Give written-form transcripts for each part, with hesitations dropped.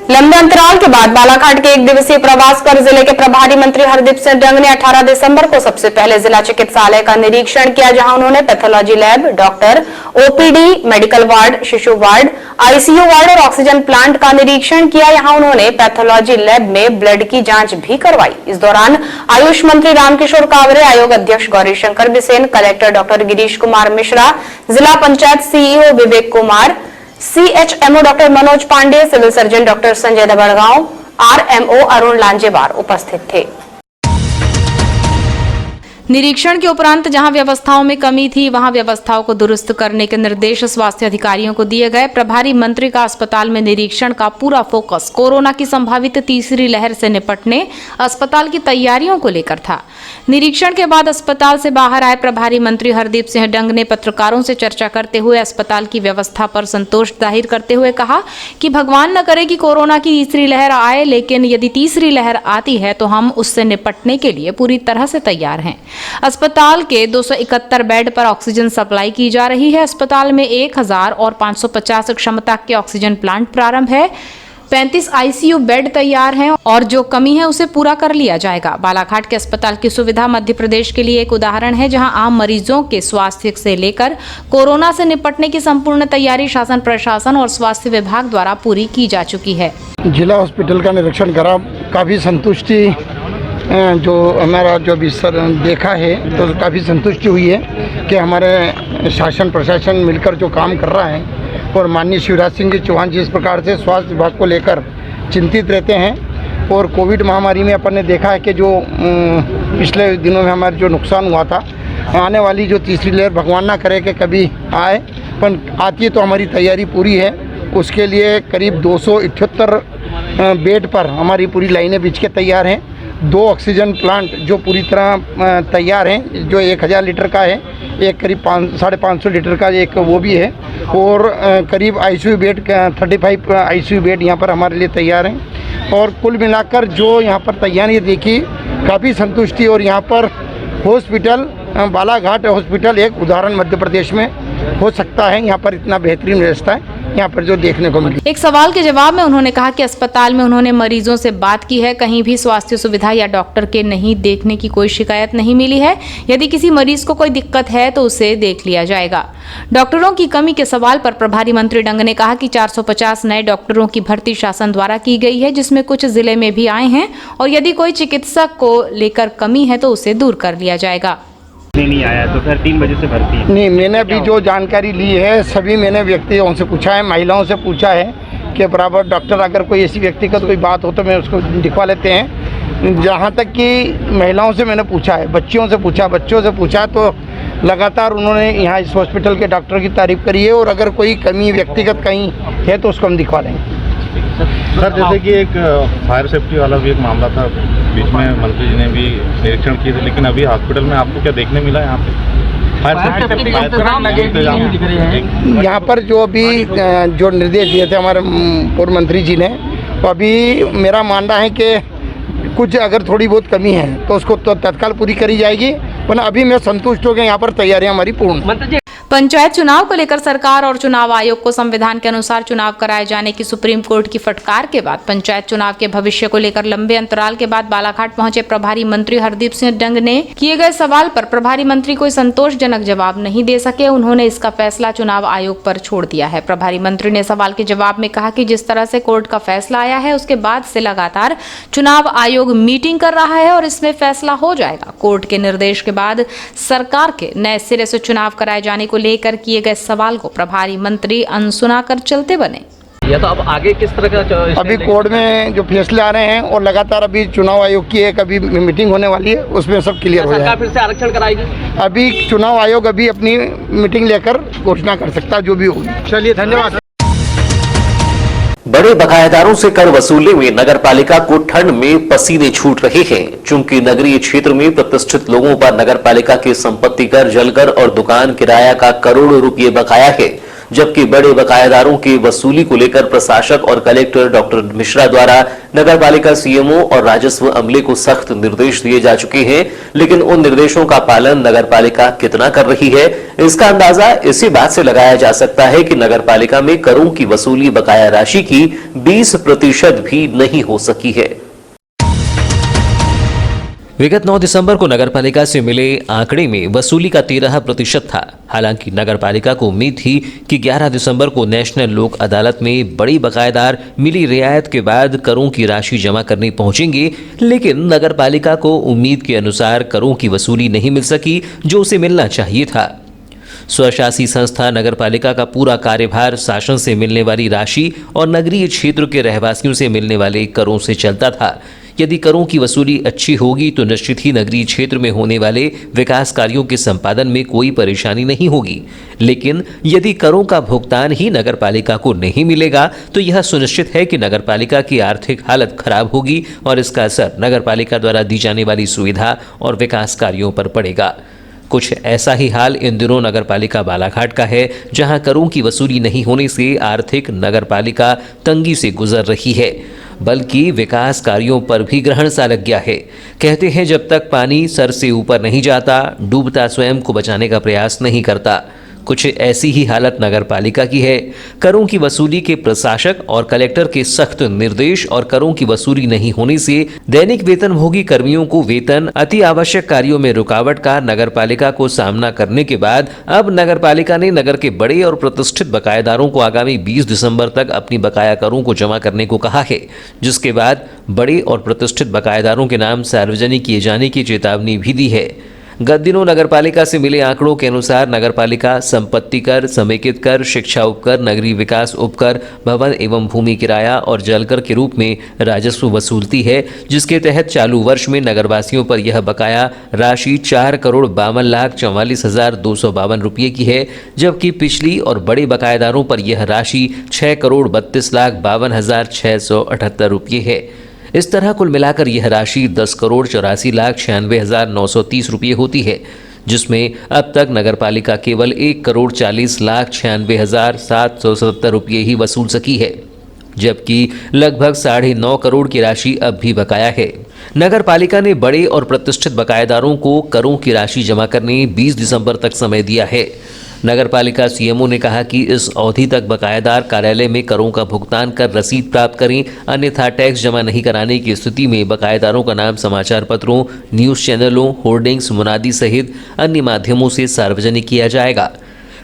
लंबे अंतराल के बाद बालाघाट के एक दिवसीय प्रवास पर जिले के प्रभारी मंत्री हरदीप सिंह डंग ने 18 दिसंबर को सबसे पहले जिला चिकित्सालय का निरीक्षण किया, जहां उन्होंने pathology lab, doctor, OPD, medical ward, शिशु वार्ड, आईसीयू वार्ड और ऑक्सीजन प्लांट का निरीक्षण किया। यहां उन्होंने पैथोलॉजी लैब में ब्लड की जांच भी करवाई। इस दौरान आयुष मंत्री रामकिशोर कावरे, आयोग अध्यक्ष गौरीशंकर बिसेन, कलेक्टर डॉक्टर गिरीश कुमार मिश्रा, जिला panchayat CEO Vivek Kumar, CHMO doctor Manoj Pandey, civil surgeon doctor Sanjay Dabadgaon, RMO Arun Lanjewar उपस्थित थे। निरीक्षण के उपरांत जहां व्यवस्थाओं में कमी थी, वहां व्यवस्थाओं को दुरुस्त करने के निर्देश स्वास्थ्य अधिकारियों को दिए गए। प्रभारी मंत्री का अस्पताल में निरीक्षण का पूरा फोकस कोरोना की संभावित तीसरी लहर से निपटने, अस्पताल की तैयारियों को लेकर था। निरीक्षण के बाद अस्पताल से बाहर आए प्रभारी मंत्री हरदीप सिंह डंग ने पत्रकारों से चर्चा करते हुए अस्पताल की व्यवस्था पर संतोष जाहिर करते हुए कहा कि भगवान न करे कि कोरोना की तीसरी लहर आए, लेकिन यदि तीसरी लहर आती है तो हम उससे निपटने के लिए पूरी तरह से तैयार हैं। अस्पताल के 271 बेड पर ऑक्सीजन सप्लाई की जा रही है। अस्पताल में 1000 और 550 क्षमता के ऑक्सीजन प्लांट प्रारंभ है। 35 आईसीयू बेड तैयार हैं और जो कमी है उसे पूरा कर लिया जाएगा। बालाघाट के अस्पताल की सुविधा मध्य प्रदेश के लिए एक उदाहरण है, जहां आम मरीजों के स्वास्थ्य से लेकर कोरोना से निपटने की संपूर्ण तैयारी शासन, प्रशासन और स्वास्थ्य विभाग द्वारा पूरी की जा चुकी है। जिला हॉस्पिटल का निरीक्षण करा, काफ़ी संतुष्टि जो हमारा जो भी देखा है तो काफ़ी संतुष्टि हुई है कि हमारे शासन प्रशासन मिलकर जो काम कर रहा है और माननीय शिवराज सिंह जी चौहान जी इस प्रकार से स्वास्थ्य विभाग को लेकर चिंतित रहते हैं। और कोविड महामारी में अपन ने देखा है कि जो पिछले दिनों में हमारे जो नुकसान हुआ था, आने वाली जो तीसरी लहर भगवान ना करे कि कभी आए, पर आती है तो हमारी तैयारी पूरी है। उसके लिए करीब 278 बेड पर हमारी पूरी लाइनें बिछ के तैयार हैं। 2 ऑक्सीजन प्लांट जो पूरी तरह तैयार हैं, जो 1000 लीटर का है, एक करीब 550 लीटर का एक वो भी है, और करीब आईसीयू बेड 35 आईसीयू बेड यहाँ पर हमारे लिए तैयार हैं। और कुल मिलाकर जो यहाँ पर तैयारी देखी, काफ़ी संतुष्टि। और यहाँ पर हॉस्पिटल बालाघाट हॉस्पिटल एक उदाहरण मध्य प्रदेश में हो सकता है। यहाँ पर इतना बेहतरीन व्यवस्था है यहाँ पर जो देखने को मिली। एक सवाल के जवाब में उन्होंने कहा कि अस्पताल में उन्होंने मरीजों से बात की है, कहीं भी स्वास्थ्य सुविधा या डॉक्टर के नहीं देखने की कोई शिकायत नहीं मिली है। यदि किसी मरीज को कोई दिक्कत है तो उसे देख लिया जाएगा। डॉक्टरों की कमी के सवाल पर प्रभारी मंत्री डंग ने कहा कि 450 नए डॉक्टरों की भर्ती शासन द्वारा की गई है, जिसमें कुछ जिले में भी आए हैं, और यदि कोई चिकित्सक को लेकर कमी है तो उसे दूर कर लिया जाएगा। नहीं आया तो फिर 3 बजे से भर्ती है। नहीं, मैंने अभी जो जानकारी ली है सभी मैंने व्यक्तियों से पूछा है, महिलाओं से पूछा है कि बराबर डॉक्टर अगर कोई ऐसी व्यक्तिगत कोई बात हो तो मैं उसको दिखवा लेते हैं। जहाँ तक कि महिलाओं से मैंने पूछा है, बच्चों से पूछा तो लगातार उन्होंने यहाँ इस हॉस्पिटल के डॉक्टर की तारीफ करी है। और अगर कोई कमी व्यक्तिगत कहीं है तो उसको हम दिखवा लेंगे। सर, जैसे कि एक फायर सेफ्टी वाला भी एक मामला था, बीच में मंत्री जी ने भी निरीक्षण किए थे, लेकिन अभी हॉस्पिटल में आपको क्या देखने मिला यहाँ पे? फायर सेफ्टी यहाँ पर जो अभी जो निर्देश दिए थे हमारे पूर्व मंत्री जी ने, तो अभी मेरा मानना है कि कुछ अगर थोड़ी बहुत कमी है तो उसको तो तत्काल पूरी करी जाएगी, वरना अभी मैं संतुष्ट हो गया। यहाँ पर तैयारियाँ हमारी पूर्ण। पंचायत चुनाव को लेकर सरकार और चुनाव आयोग को संविधान के अनुसार चुनाव कराए जाने की सुप्रीम कोर्ट की फटकार के बाद पंचायत चुनाव के भविष्य को लेकर लंबे अंतराल के बाद बालाघाट पहुंचे प्रभारी मंत्री हरदीप सिंह डंग ने किए गए सवाल पर प्रभारी मंत्री कोई संतोषजनक जवाब नहीं दे सके। उन्होंने इसका फैसला चुनाव आयोग पर छोड़ दिया है। प्रभारी मंत्री ने सवाल के जवाब में कहा कि जिस तरह से कोर्ट का फैसला आया है उसके बाद से लगातार चुनाव आयोग मीटिंग कर रहा है और इसमें फैसला हो जाएगा। कोर्ट के निर्देश के बाद सरकार के नए सिरे से चुनाव कराए जाने को लेकर किए गए सवाल को प्रभारी मंत्री अनसुना कर चलते बने। या तो अब आगे किस तरह का अभी कोर्ट में जो फैसले आ रहे हैं और लगातार अभी चुनाव आयोग की एक अभी मीटिंग होने वाली है, उसमें सब क्लियर हो जाएगा। सरकार फिर से आरक्षण कराएगी? अभी चुनाव आयोग अभी अपनी मीटिंग लेकर घोषणा कर सकता है जो भी होगी। चलिए, धन्यवाद। बड़े बकायेदारों से कर वसूलने में नगर पालिका को ठंड में पसीने छूट रहे हैं। चूंकि नगरीय क्षेत्र में प्रतिष्ठित लोगों पर नगर पालिका की संपत्ति कर, जलकर और दुकान किराया का करोड़ों रुपये बकाया है, जबकि बड़े बकायादारों की वसूली को लेकर प्रशासक और कलेक्टर डॉक्टर मिश्रा द्वारा नगरपालिका सीएमओ और राजस्व अमले को सख्त निर्देश दिए जा चुके हैं, लेकिन उन निर्देशों का पालन नगरपालिका कितना कर रही है, इसका अंदाजा इसी बात से लगाया जा सकता है कि नगरपालिका में करों की वसूली बकाया राशि की 20% भी नहीं हो सकी है। विगत 9 दिसंबर को नगरपालिका से मिले आंकड़े में वसूली का 13% था। हालांकि नगरपालिका को उम्मीद थी कि 11 दिसंबर को नेशनल लोक अदालत में बड़ी बकायेदार मिली रियायत के बाद करों की राशि जमा करने पहुंचेंगे, लेकिन नगरपालिका को उम्मीद के अनुसार करों की वसूली नहीं मिल सकी जो उसे मिलना चाहिए था। स्वशासी संस्था नगरपालिका का पूरा कार्यभार शासन से मिलने वाली राशि और नगरीय क्षेत्र के रहवासियों से मिलने वाले करों से चलता था। यदि करों की वसूली अच्छी होगी तो निश्चित ही नगरीय क्षेत्र में होने वाले विकास कार्यों के संपादन में कोई परेशानी नहीं होगी, लेकिन यदि करों का भुगतान ही नगरपालिका को नहीं मिलेगा तो यह सुनिश्चित है कि नगरपालिका की आर्थिक हालत खराब होगी और इसका असर नगरपालिका द्वारा दी जाने वाली सुविधा और विकास कार्यों पर पड़ेगा। कुछ ऐसा ही हाल इन दिनों नगरपालिका बालाघाट का है, जहां करों की वसूली नहीं होने से आर्थिक नगरपालिका तंगी से गुजर रही है, बल्कि विकास कार्यों पर भी ग्रहण सा लग गया है। कहते हैं जब तक पानी सर से ऊपर नहीं जाता, डूबता स्वयं को बचाने का प्रयास नहीं करता। कुछ ऐसी ही हालत नगरपालिका की है। करों की वसूली के प्रशासक और कलेक्टर के सख्त निर्देश और करों की वसूली नहीं होने से दैनिक वेतनभोगी कर्मियों को वेतन, अति आवश्यक कार्यों में रुकावट का नगरपालिका को सामना करने के बाद अब नगरपालिका ने नगर के बड़े और प्रतिष्ठित बकायेदारों को आगामी 20 दिसंबर तक अपनी बकाया करों को जमा करने को कहा है, जिसके बाद बड़े और प्रतिष्ठित बकायेदारों के नाम सार्वजनिक किए जाने की चेतावनी भी दी है। गत दिनों नगरपालिका से मिले आंकड़ों के अनुसार नगरपालिका संपत्ति कर, समेकित कर, शिक्षा उपकर, नगरीय विकास उपकर, भवन एवं भूमि किराया और जलकर के रूप में राजस्व वसूलती है, जिसके तहत चालू वर्ष में नगरवासियों पर यह बकाया राशि 4,52,44,252 रुपये की है, जबकि पिछली और बड़े बकायेदारों पर यह राशि 6,32,52,678 रुपये है। इस तरह कुल मिलाकर यह राशि 10,84,96,930 रुपये होती है, जिसमें अब तक नगरपालिका केवल 1,40,96,770 रुपये ही वसूल सकी है, जबकि लगभग 9.5 करोड़ की राशि अब भी बकाया है। नगरपालिका ने बड़े और प्रतिष्ठित बकायेदारों को करों की राशि जमा करने 20 दिसंबर तक समय दिया है। नगरपालिका सीएमओ ने कहा कि इस अवधि तक बकायेदार कार्यालय में करों का भुगतान कर रसीद प्राप्त करें, अन्यथा टैक्स जमा नहीं कराने की स्थिति में बकायेदारों का नाम समाचार पत्रों, न्यूज़ चैनलों, होर्डिंग्स, मुनादी सहित अन्य माध्यमों से सार्वजनिक किया जाएगा।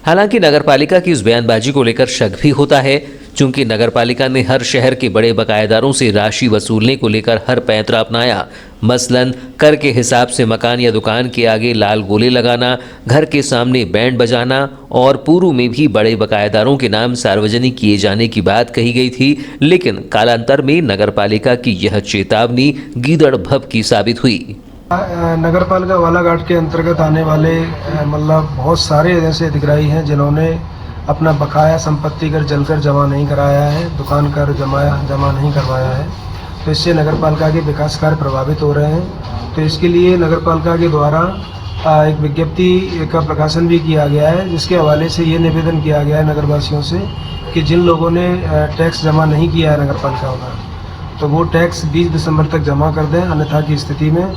हालांकि नगरपालिका की इस बयानबाजी को लेकर शक भी होता है, चूंकि नगरपालिका ने हर शहर के बड़े बकायेदारों से राशि वसूलने को लेकर हर पैंतरा अपनाया। मसलन कर के हिसाब से मकान या दुकान के आगे लाल गोले लगाना, घर के सामने बैंड बजाना और पूर्व में भी बड़े बकायेदारों के नाम सार्वजनिक किए जाने की बात कही गई थी, लेकिन कालांतर में नगरपालिका की यह चेतावनी गीदड़ भभ की साबित हुई। नगरपालिका बालाघाट के अंतर्गत आने वाले मतलब बहुत सारे ऐसे अधिकारी हैं जिन्होंने अपना बकाया संपत्ति कर जलकर जमा नहीं कराया है, दुकान कर जमा नहीं करवाया है, तो इससे नगरपालिका के विकास कार्य प्रभावित हो रहे हैं। तो इसके लिए नगरपालिका के द्वारा एक विज्ञप्ति का प्रकाशन भी किया गया है, जिसके हवाले से ये निवेदन किया गया है नगरवासियों से कि जिन लोगों ने टैक्स जमा नहीं किया है नगरपालिका का, तो वो टैक्स 20 दिसंबर तक जमा कर दें, अन्यथा की स्थिति में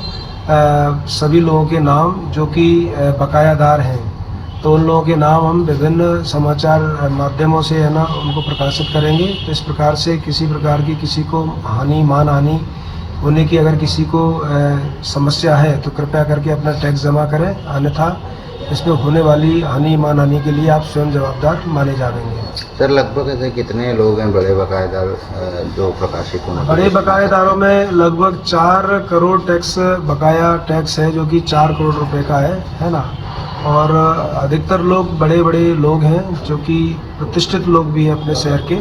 सभी लोगों के नाम जो कि बकायादार हैं, तो उन लोगों के नाम हम विभिन्न समाचार माध्यमों से है ना उनको प्रकाशित करेंगे। तो इस प्रकार से किसी प्रकार की किसी को मान हानि होने की अगर किसी को समस्या है तो कृपया करके अपना टैक्स जमा करें, अन्यथा इसमें होने वाली मान हानि के लिए आप स्वयं जवाबदार माने जाएंगे। सर लगभग ऐसे कितने लोग हैं बड़े बकायेदार जो प्रकाशित होने? बड़े बकायेदारों में लगभग 4 करोड़ बकाया टैक्स है, जो कि 4 करोड़ रुपए का है ना। और अधिकतर लोग बड़े लोग हैं जो कि प्रतिष्ठित लोग भी हैं अपने शहर के,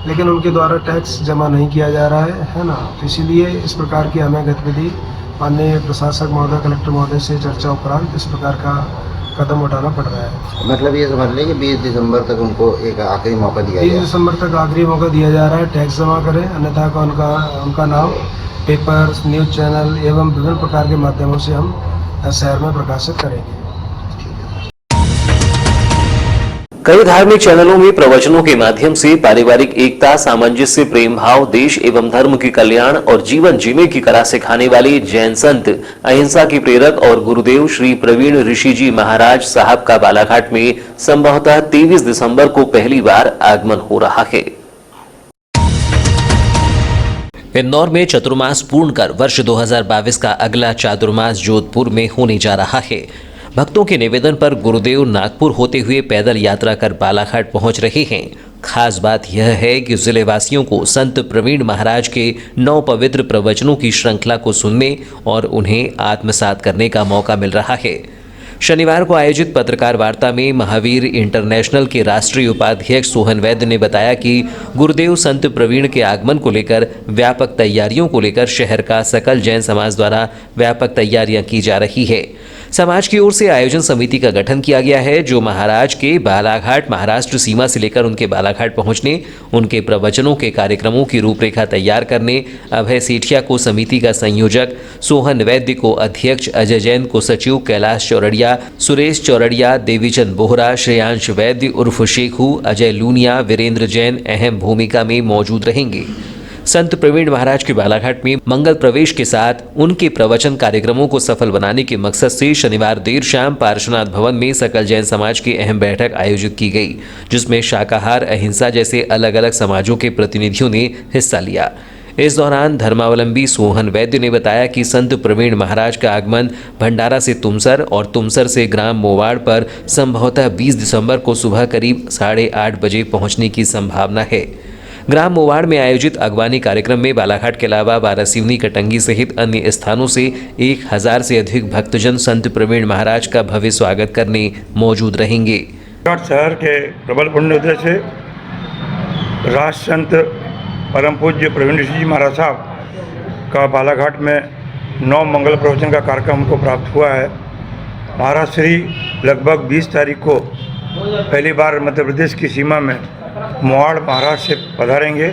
लेकिन उनके द्वारा टैक्स जमा नहीं किया जा रहा है ना। तो इसीलिए इस प्रकार की हमें गतिविधि माननीय प्रशासक महोदय, कलेक्टर महोदय से चर्चा उपरांत इस प्रकार का कदम उठाना पड़ रहा है। मतलब ये समझ लें कि 20 दिसंबर तक उनको एक आखिरी मौका दिया 20 दिसंबर तक आखिरी मौका दिया जा रहा है, टैक्स जमा करें, अन्यथा का उनका नाम पेपर, न्यूज़ चैनल एवं विभिन्न प्रकार के माध्यमों से हम शहर में प्रकाशित करेंगे। कई धार्मिक चैनलों में प्रवचनों के माध्यम से पारिवारिक एकता, सामंजस्य, प्रेम भाव, देश एवं धर्म के कल्याण और जीवन जीने की कला सिखाने वाले जैन संत, अहिंसा के प्रेरक और गुरुदेव श्री प्रवीण ऋषि जी महाराज साहब का बालाघाट में संभवतः 23 दिसंबर को पहली बार आगमन हो रहा है। इंदौर में चतुर्मास पूर्ण कर वर्ष 2022 का अगला चातुर्मास जोधपुर में होने जा रहा है। भक्तों के निवेदन पर गुरुदेव नागपुर होते हुए पैदल यात्रा कर बालाघाट पहुंच रहे हैं। खास बात यह है कि जिले वासियों को संत प्रवीण महाराज के 9 पवित्र प्रवचनों की श्रृंखला को सुनने और उन्हें आत्मसात करने का मौका मिल रहा है। शनिवार को आयोजित पत्रकार वार्ता में महावीर इंटरनेशनल के राष्ट्रीय उपाध्यक्ष सोहन वैद्य ने बताया कि गुरुदेव संत प्रवीण के आगमन को लेकर व्यापक तैयारियों को लेकर शहर का सकल जैन समाज द्वारा व्यापक तैयारियां की जा रही है। समाज की ओर से आयोजन समिति का गठन किया गया है, जो महाराज के बालाघाट महाराष्ट्र सीमा से लेकर उनके बालाघाट पहुंचने, उनके प्रवचनों के कार्यक्रमों की रूपरेखा तैयार करने, अभय सेठिया को समिति का संयोजक, सोहन वैद्य को अध्यक्ष, अजय जैन को सचिव, कैलाश चौरड़िया, सुरेश चौरड़िया, देवीचंद बोहरा, श्रेयांश वैद्य उर्फ शेखू, अजय लूनिया, वीरेंद्र जैन अहम भूमिका में मौजूद रहेंगे। संत प्रवीण महाराज के बालाघाट में मंगल प्रवेश के साथ उनके प्रवचन कार्यक्रमों को सफल बनाने के मकसद से शनिवार देर शाम पार्श्वनाथ भवन में सकल जैन समाज की अहम बैठक आयोजित की गई, जिसमें शाकाहार, अहिंसा जैसे अलग अलग समाजों के प्रतिनिधियों ने हिस्सा लिया। इस दौरान धर्मावलंबी सोहन वैद्य ने बताया कि संत प्रवीण महाराज का आगमन भंडारा से तुमसर और तुमसर से ग्राम मोवाड़ पर संभवतः 20 दिसंबर को सुबह करीब 8:30 बजे पहुंचने की संभावना है। ग्राम मोवाड़ में आयोजित अगवानी कार्यक्रम में बालाघाट के अलावा बारासिवनी, कटंगी सहित अन्य स्थानों से 1000 से अधिक भक्तजन संत प्रवीण महाराज का भव्य स्वागत करने मौजूद रहेंगे। शहर के प्रबल पुण्य उदय से राष्ट्र संत परम पूज्य प्रवीण ऋषि जी महाराज साहब का बालाघाट में 9 मंगल प्रवचन का कार्यक्रम हमको प्राप्त हुआ है। महाराज श्री लगभग 20 तारीख को पहली बार मध्य प्रदेश की सीमा में मोवाड़ महाराष्ट्र से पधारेंगे।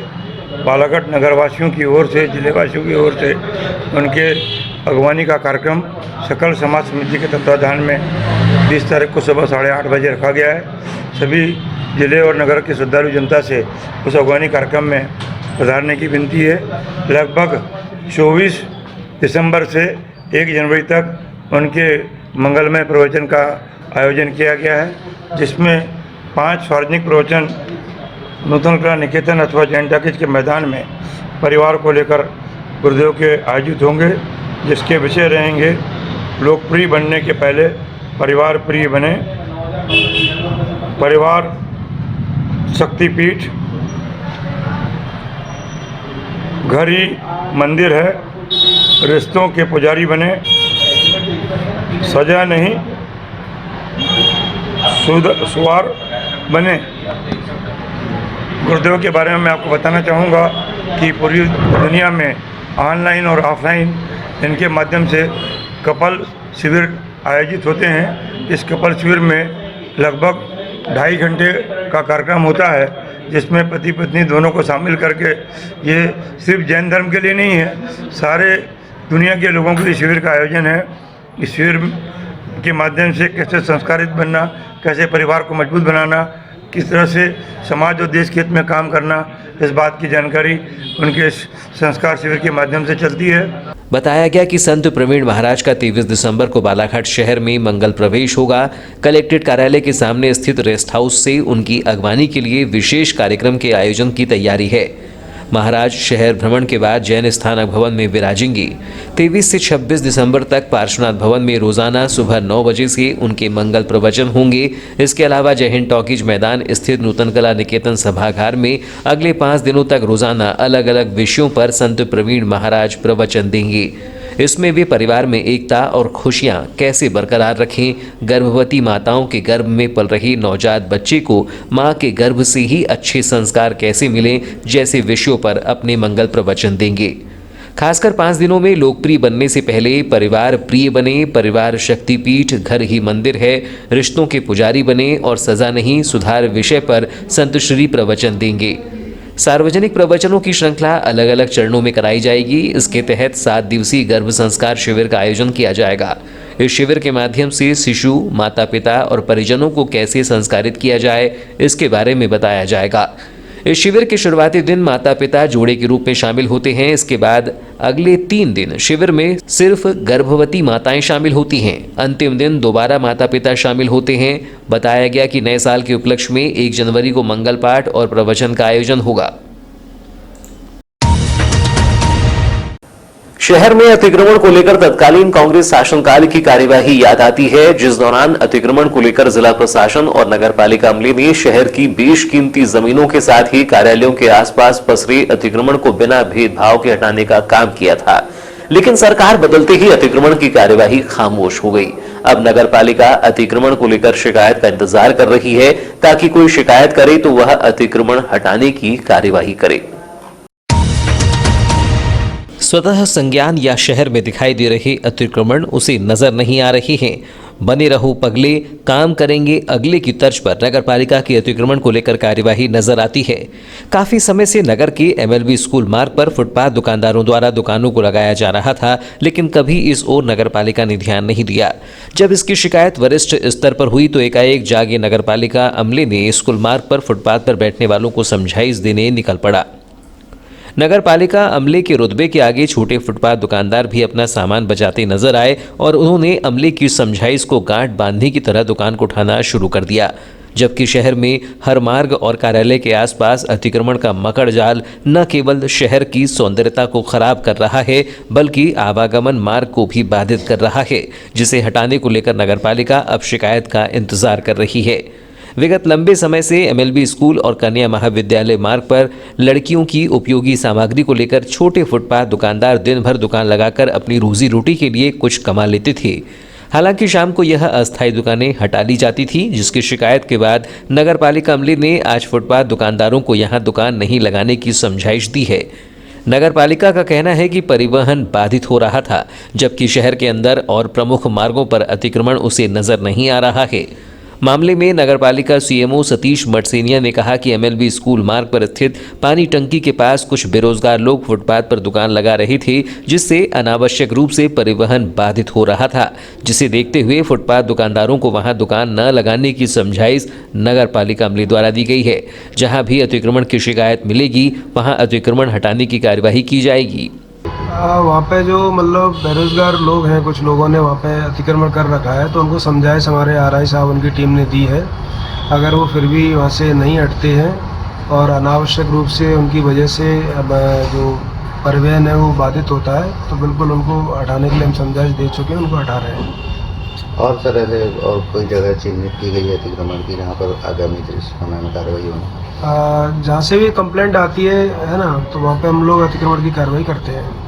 बालाघाट नगरवासियों की ओर से, जिलेवासियों की ओर से उनके अगवानी का कार्यक्रम सकल समाज समिति के तत्वाधान में 20 तारीख को सुबह 8:30 बजे रखा गया है। सभी जिले और नगर की श्रद्धालु जनता से उस अगवानी कार्यक्रम में पधारने की विनती है। लगभग 24 दिसंबर से 1 जनवरी तक उनके मंगलमय प्रवचन का आयोजन किया गया है, जिसमें 5 सार्वजनिक प्रवचन नूतन कला निकेतन अथवा जैन टाकीज के मैदान में परिवार को लेकर गुरुदेव के आयोजित होंगे, जिसके विषय रहेंगे लोकप्रिय बनने के पहले परिवार प्रिय बने, परिवार शक्तिपीठ, घर ही मंदिर है, रिश्तों के पुजारी बने, सजा नहीं सुवार बने। गुरुदेव के बारे में मैं आपको बताना चाहूँगा कि पूरी दुनिया में ऑनलाइन और ऑफलाइन इनके माध्यम से कपल शिविर आयोजित होते हैं। इस कपल शिविर में लगभग 2.5 घंटे का कार्यक्रम होता है, जिसमें पति पत्नी दोनों को शामिल करके, ये सिर्फ जैन धर्म के लिए नहीं है, सारे दुनिया के लोगों के लिए शिविर का आयोजन है। इस शिविर के माध्यम से कैसे संस्कारित बनना, कैसे परिवार को मजबूत बनाना, किस तरह से समाज और देश के हित में काम करना, इस बात की जानकारी उनके संस्कार शिविर के माध्यम से चलती है। बताया गया कि संत प्रवीण महाराज का 23 दिसंबर को बालाघाट शहर में मंगल प्रवेश होगा। कलेक्ट्रेट कार्यालय के सामने स्थित रेस्ट हाउस से उनकी अगवानी के लिए विशेष कार्यक्रम के आयोजन की तैयारी है। महाराज शहर भ्रमण के बाद जैन स्थानक भवन में विराजेंगे। 23 से 26 दिसंबर तक पार्श्वनाथ भवन में रोजाना सुबह 9 बजे से उनके मंगल प्रवचन होंगे। इसके अलावा जय हिंद टॉकीज मैदान स्थित नूतन कला निकेतन सभागार में अगले 5 दिनों तक रोजाना अलग अलग विषयों पर संत प्रवीण महाराज प्रवचन देंगे। इसमें वे परिवार में एकता और खुशियां कैसे बरकरार रखें, गर्भवती माताओं के गर्भ में पल रही नवजात बच्चे को मां के गर्भ से ही अच्छे संस्कार कैसे मिलें, जैसे विषयों पर अपने मंगल प्रवचन देंगे। खासकर 5 दिनों में लोकप्रिय बनने से पहले परिवार प्रिय बने, परिवार शक्तिपीठ, घर ही मंदिर है, रिश्तों के पुजारी बने और सजा नहीं सुधार विषय पर संत श्री प्रवचन देंगे। सार्वजनिक प्रवचनों की श्रृंखला अलग अलग चरणों में कराई जाएगी। इसके तहत 7 दिवसीय गर्भ संस्कार शिविर का आयोजन किया जाएगा। इस शिविर के माध्यम से शिशु, माता पिता और परिजनों को कैसे संस्कारित किया जाए, इसके बारे में बताया जाएगा। इस शिविर के शुरुआती दिन माता पिता जोड़े के रूप में शामिल होते हैं। इसके बाद अगले 3 दिन शिविर में सिर्फ गर्भवती माताएं शामिल होती हैं। अंतिम दिन दोबारा माता पिता शामिल होते हैं। बताया गया कि नए साल के उपलक्ष्य में 1 जनवरी को मंगल पाठ और प्रवचन का आयोजन होगा। शहर में अतिक्रमण को लेकर तत्कालीन कांग्रेस शासनकाल की कार्यवाही याद आती है, जिस दौरान अतिक्रमण को लेकर जिला प्रशासन और नगर पालिका अमले ने शहर की बेशकीमती जमीनों के साथ ही कार्यालयों के आसपास पसरे अतिक्रमण को बिना भेदभाव के हटाने का काम किया था। लेकिन सरकार बदलते ही अतिक्रमण की कार्यवाही खामोश हो गई। अब नगर पालिका अतिक्रमण को लेकर शिकायत का इंतजार कर रही है, ताकि कोई शिकायत करे तो वह अतिक्रमण हटाने की कार्यवाही करे। स्वतः संज्ञान या शहर में दिखाई दे रहे अतिक्रमण उसे नजर नहीं आ रहे हैं। बने रहो पगले, काम करेंगे अगले की तर्ज पर नगर पालिका के अतिक्रमण को लेकर कार्यवाही नजर आती है। काफी समय से नगर के MLB स्कूल मार्ग पर फुटपाथ दुकानदारों द्वारा दुकानों को लगाया जा रहा था, लेकिन कभी इस ओर नगर पालिका ने ध्यान नहीं दिया। जब इसकी शिकायत वरिष्ठ स्तर पर हुई तो एकाएक जागे नगर पालिका अमले ने स्कूल मार्ग पर फुटपाथ पर बैठने वालों को समझाइश देने निकल पड़ा। नगर पालिका अमले के रुतबे के आगे छोटे फुटपाथ दुकानदार भी अपना सामान बचाते नजर आए और उन्होंने अमले की समझाइश को गांठ बांधने की तरह दुकान को उठाना शुरू कर दिया। जबकि शहर में हर मार्ग और कार्यालय के आसपास अतिक्रमण का मकड़ जाल न केवल शहर की सौंदर्यता को खराब कर रहा है, बल्कि आवागमन मार्ग को भी बाधित कर रहा है, जिसे हटाने को लेकर नगर पालिका अब शिकायत का इंतजार कर रही है। विगत लंबे समय से MLB स्कूल और कन्या महाविद्यालय मार्ग पर लड़कियों की उपयोगी सामग्री को लेकर छोटे फुटपाथ दुकानदार दिन भर दुकान लगाकर अपनी रोजी रोटी के लिए कुछ कमा लेते थे। हालांकि शाम को यह अस्थायी दुकानें हटा ली जाती थी, जिसकी शिकायत के बाद नगर पालिका अमले ने आज फुटपाथ दुकानदारों को यहां दुकान नहीं लगाने की समझाइश दी है। नगर पालिका का कहना है कि परिवहन बाधित हो रहा था, जबकि शहर के अंदर और प्रमुख मार्गों पर अतिक्रमण उसे नजर नहीं आ रहा है। मामले में नगरपालिका CMO सतीश मटसेनिया ने कहा कि MLB स्कूल मार्ग पर स्थित पानी टंकी के पास कुछ बेरोजगार लोग फुटपाथ पर दुकान लगा रहे थे, जिससे अनावश्यक रूप से परिवहन बाधित हो रहा था, जिसे देखते हुए फुटपाथ दुकानदारों को वहां दुकान न लगाने की समझाइश नगरपालिका अमले द्वारा दी गई है। जहां भी अतिक्रमण की शिकायत मिलेगी वहां अतिक्रमण हटाने की कार्यवाही की जाएगी। वहाँ पे जो मतलब बेरोजगार लोग हैं, कुछ लोगों ने वहाँ पे अतिक्रमण कर रखा है, तो उनको समझाइश हमारे RI साहब उनकी टीम ने दी है। अगर वो फिर भी वहाँ से नहीं हटते हैं और अनावश्यक रूप से उनकी वजह से अब जो परिवहन है वो बाधित होता है, तो बिल्कुल उनको हटाने के लिए हम समझाइश दे चुके हैं, उनको हटा रहे हैं। और सर ऐसे और कोई जगह चिन्हित की गई है अतिक्रमण की जहाँ पर आगामी समय में कार्रवाई होगी? जहाँ से भी कंप्लेंट आती है ना, तो वहाँ पे हम लोग अतिक्रमण की कार्रवाई करते हैं।